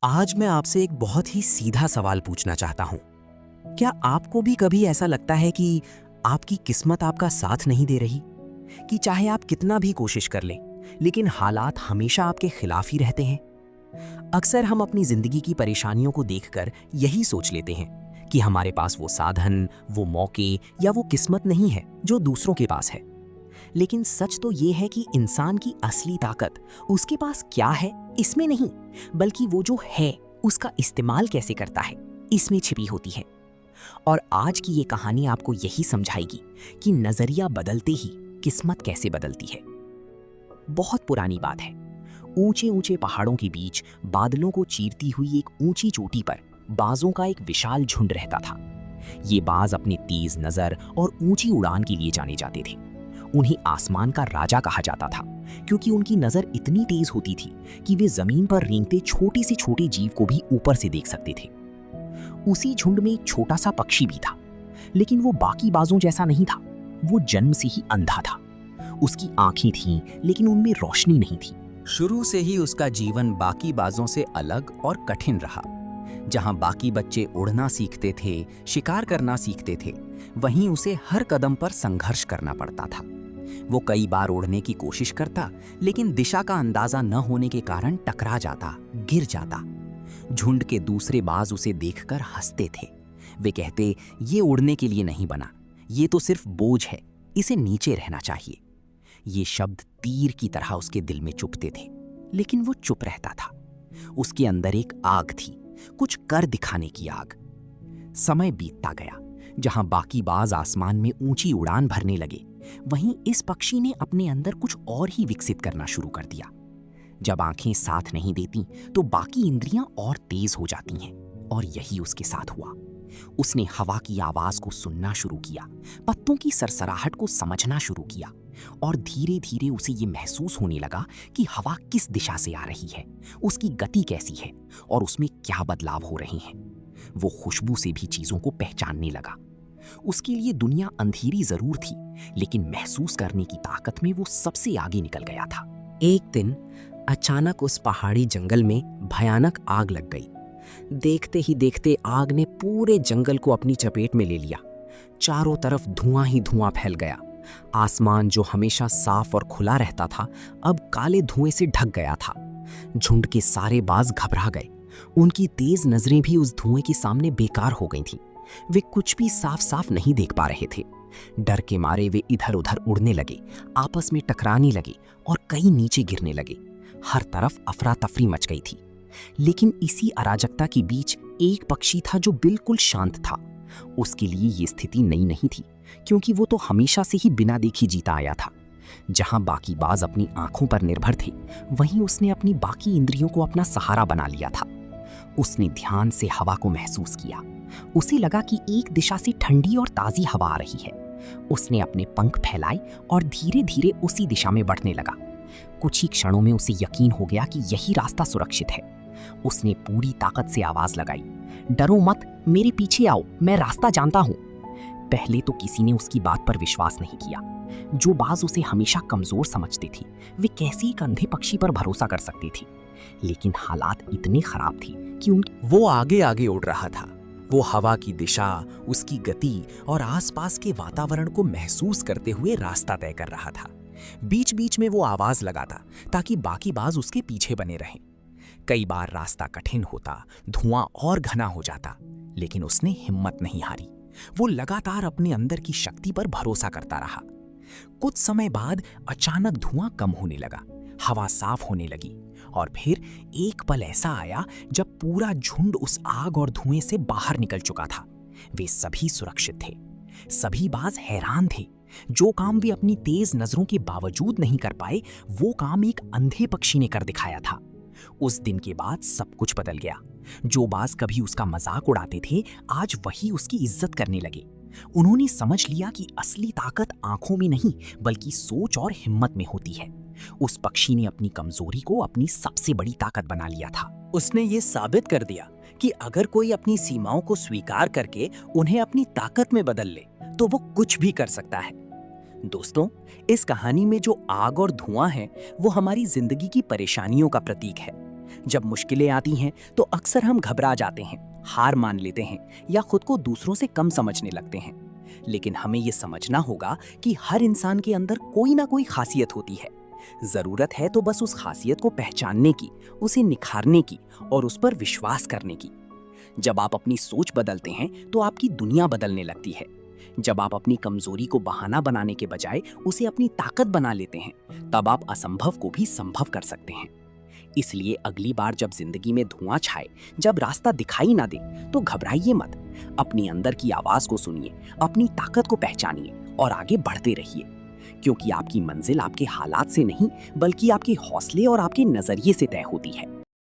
आज मैं आपसे एक बहुत ही सीधा सवाल पूछना चाहता हूं। क्या आपको भी कभी ऐसा लगता है कि आपकी किस्मत आपका साथ नहीं दे रही? कि चाहे आप कितना भी कोशिश कर लें, लेकिन हालात हमेशा आपके खिलाफ ही रहते हैं? अक्सर हम अपनी जिंदगी की परेशानियों को देखकर यही सोच लेते हैं कि हमारे पास वो साधन, वो मौके या वो किस्मत नहीं है जो दूसरों के पास है। लेकिन सच तो ये है कि इंसान की असली ताकत उसके पास क्या है इसमें नहीं, बल्कि वो जो है उसका इस्तेमाल कैसे करता है इसमें छिपी होती है। और आज की ये कहानी आपको यही समझाएगी कि नजरिया बदलते ही किस्मत कैसे बदलती है। बहुत पुरानी बात है। ऊंचे ऊंचे पहाड़ों के बीच बादलों को चीरती हुई एक ऊंची चोटी पर बाजों का एक विशाल झुंड रहता था। ये बाज अपनी तेज नजर और ऊंची उड़ान के लिए जाने जाते थे। उन्हें आसमान का राजा कहा जाता था, क्योंकि उनकी नजर इतनी तेज होती थी कि वे जमीन पर रेंगते छोटे से छोटे जीव को भी ऊपर से देख सकते थे। उसी झुंड में एक छोटा सा पक्षी भी था, लेकिन वो बाकी बाजों जैसा नहीं था। वो जन्म से ही अंधा था। उसकी आंखें थीं, लेकिन उनमें रोशनी नहीं थी। शुरू से ही उसका जीवन बाकी बाजों से अलग और कठिन रहा। जहां बाकी बच्चे उड़ना सीखते थे, शिकार करना सीखते थे, वहीं उसे हर कदम पर संघर्ष करना पड़ता था। वो कई बार उड़ने की कोशिश करता, लेकिन दिशा का अंदाजा न होने के कारण टकरा जाता, गिर जाता। झुंड के दूसरे बाज उसे देखकर हंसते थे। वे कहते, ये उड़ने के लिए नहीं बना, ये तो सिर्फ बोझ है, इसे नीचे रहना चाहिए। ये शब्द तीर की तरह उसके दिल में चुभते थे, लेकिन वो चुप रहता था। उसके अंदर एक आग थी, कुछ कर दिखाने की आग। समय बीतता गया। जहां बाकी बाज आसमान में ऊंची उड़ान भरने लगे, वहीं इस पक्षी ने अपने अंदर कुछ और ही विकसित करना शुरू कर दिया। जब आंखें साथ नहीं देती, तो बाकी इंद्रियां और तेज हो जाती हैं, और यही उसके साथ हुआ। उसने हवा की आवाज को सुनना शुरू किया, पत्तों की सरसराहट को समझना शुरू किया, और धीरे धीरे उसे ये महसूस होने लगा कि हवा किस दिशा से आ रही है, उसकी गति कैसी है, और उसमें क्या बदलाव हो रहे हैं। वो खुशबू से भी चीजों को पहचानने लगा। उसके लिए दुनिया अंधेरी जरूर थी, लेकिन महसूस करने की ताकत में वो सबसे आगे निकल गया था। एक दिन अचानक उस पहाड़ी जंगल में भयानक आग लग गई। देखते ही देखते आग ने पूरे जंगल को अपनी चपेट में ले लिया। चारों तरफ धुआं ही धुआं फैल गया। आसमान जो हमेशा साफ और खुला रहता था, अब काले धुएं से ढक गया था। झुंड के सारे बाज घबरा गए। उनकी तेज नजरें भी उस धुएं के सामने बेकार हो गई थीं। वे कुछ भी साफ साफ नहीं देख पा रहे थे। डर के मारे वे इधर उधर उड़ने लगे, आपस में टकराने लगे और कई नीचे गिरने लगे। हर तरफ अफरा तफरी मच गई थी। लेकिन इसी अराजकता के बीच एक पक्षी था जो बिल्कुल शांत था। उसके लिए ये स्थिति नई नहीं थी, क्योंकि वो तो हमेशा से ही बिना देखे जीता आया था। जहां बाकी बाज अपनी आंखों पर निर्भर थे, वहीं उसने अपनी बाकी इंद्रियों को अपना सहारा बना लिया था। उसने ध्यान से हवा को महसूस किया। उसे लगा कि एक दिशा से ठंडी और ताजी हवा आ रही है। उसने अपने पंख फैलाए और धीरे धीरे उसी दिशा में बढ़ने लगा। कुछ ही क्षणों में उसे यकीन हो गया कि यही रास्ता सुरक्षित है। उसने पूरी ताकत से आवाज लगाई, डरो मत, मेरे पीछे आओ, मैं रास्ता जानता हूं। पहले तो किसी ने उसकी बात पर विश्वास नहीं किया। जो बाज उसे हमेशा कमजोर समझते थे, वे कैसे एक अंधे पक्षी पर भरोसा कर सकते थे। लेकिन हालात इतने खराब थे कि वो आगे आगे उड़ रहा था। वो हवा की दिशा, उसकी गति और आसपास के वातावरण को महसूस करते हुए रास्ता तय कर रहा था। बीच बीच में वो आवाज लगाता, ताकि बाकी बाज उसके पीछे बने रहें। कई बार रास्ता कठिन होता, धुआं और घना हो जाता, लेकिन उसने हिम्मत नहीं हारी। वो लगातार अपने अंदर की शक्ति पर भरोसा करता रहा। कुछ समय बाद अचानक धुआं कम होने लगा, हवा साफ होने लगी, और फिर एक पल ऐसा आया जब पूरा झुंड उस आग और धुएं से बाहर निकल चुका था। वे सभी सुरक्षित थे। सभी बाज हैरान थे। जो काम वे अपनी तेज नजरों के बावजूद नहीं कर पाए, वो काम एक अंधे पक्षी ने कर दिखाया था। उस दिन के बाद सब कुछ बदल गया। जो बाज कभी उसका मजाक उड़ाते थे, आज वही उसकी इज्जत करने लगे। उन्होंने समझ लिया कि असली ताकत आंखों में नहीं, बल्कि सोच और हिम्मत में होती है। उस पक्षी ने अपनी कमजोरी को अपनी सबसे बड़ी ताकत बना लिया था। उसने ये साबित कर दिया कि अगर कोई अपनी सीमाओं को स्वीकार करके उन्हें अपनी ताकत में बदल ले, तो वो कुछ भी कर सकता है। दोस्तों, इस कहानी में जो आग और धुआं है, वो हमारी जिंदगी की परेशानियों का प्रतीक है। जब मुश्किलें आती हैं तो अक्सर हम घबरा जाते हैं, हार मान लेते हैं या खुद को दूसरों से कम समझने लगते हैं। लेकिन हमें ये समझना होगा कि हर इंसान के अंदर कोई ना कोई खासियत होती है। जरूरत है तो बस उस खासियत को पहचानने की, उसे निखारने की और उस पर विश्वास करने की। जब आप अपनी सोच बदलते हैं तो आपकी दुनिया बदलने लगती है। जब आप अपनी कमजोरी को बहाना बनाने के बजाय उसे अपनी ताकत बना लेते हैं, तब आप असंभव को भी संभव कर सकते हैं। इसलिए अगली बार जब जिंदगी में धुआं छाए, जब रास्ता दिखाई ना दे, तो घबराइए मत। अपनी अंदर की आवाज को सुनिए, अपनी ताकत को पहचानिए और आगे बढ़ते रहिए। क्योंकि आपकी मंजिल आपके हालात से नहीं, बल्कि आपके हौसले और आपके नजरिए से तय होती है।